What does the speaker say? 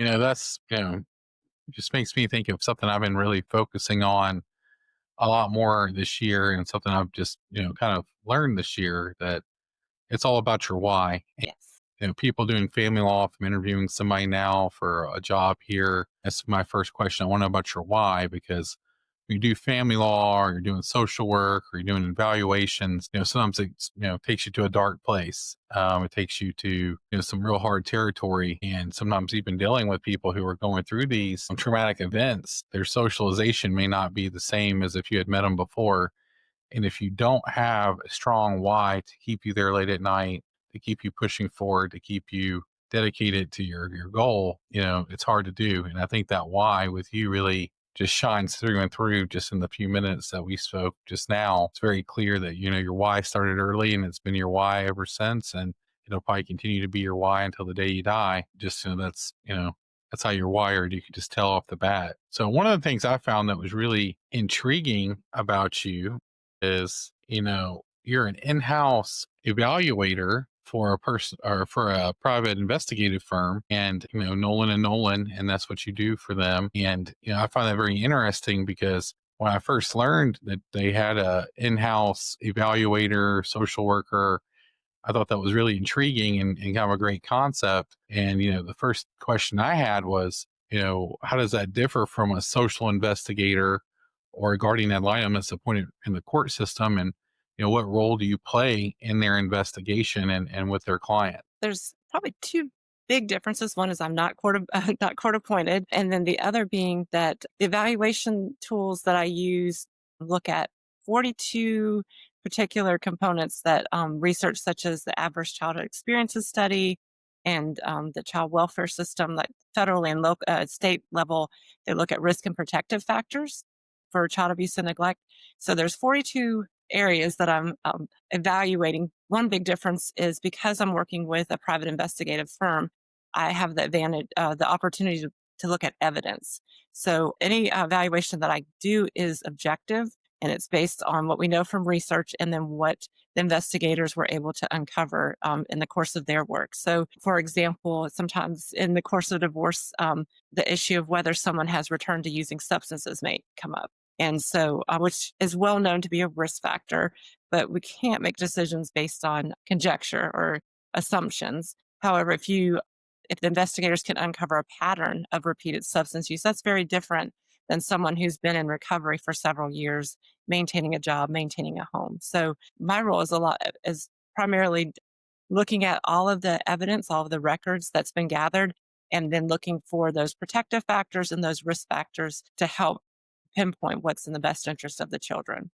That's, it just makes me think of something I've been really focusing on a lot more this year and something I've just, kind of learned this year that it's all about your why. Yes. People doing family law, if I'm interviewing somebody now for a job here, that's my first question. I want to know about your why because when you do family law or you're doing social work or you're doing evaluations, sometimes it, takes you to a dark place. It takes you to, some real hard territory. And sometimes even dealing with people who are going through these traumatic events, their socialization may not be the same as if you had met them before. And if you don't have a strong why to keep you there late at night, to keep you pushing forward, to keep you dedicated to your goal, it's hard to do. And I think that why with you really just shines through and through just in the few minutes that we spoke just now. It's very clear that, your why started early and it's been your why ever since. And it'll probably continue to be your why until the day you die. Just, that's how you're wired. You can just tell off the bat. So one of the things I found that was really intriguing about you is, you're an in-house evaluator for a person or for a private investigative firm and, Nolin and Nolin, and that's what you do for them. And, I find that very interesting because when I first learned that they had a in-house evaluator, social worker, I thought that was really intriguing and kind of a great concept. And, the first question I had was, how does that differ from a social investigator or a guardian ad litem that's appointed in the court system? And, what role do you play in their investigation and with their client? There's probably two big differences. One is I'm not not court appointed, and then the other being that the evaluation tools that I use look at 42 particular components that research, such as the Adverse Childhood Experiences Study and the child welfare system, like federally and local, state level, they look at risk and protective factors for child abuse and neglect. So there's 42 areas that I'm evaluating. One big difference is because I'm working with a private investigative firm, I have the advantage, the opportunity to look at evidence. So any evaluation that I do is objective and it's based on what we know from research and then what the investigators were able to uncover in the course of their work. So, for example, sometimes in the course of divorce, the issue of whether someone has returned to using substances may come up. And so, which is well known to be a risk factor, but we can't make decisions based on conjecture or assumptions. However, if the investigators can uncover a pattern of repeated substance use, that's very different than someone who's been in recovery for several years, maintaining a job, maintaining a home. So my role is primarily looking at all of the evidence, all of the records that's been gathered, and then looking for those protective factors and those risk factors to help pinpoint what's in the best interest of the children.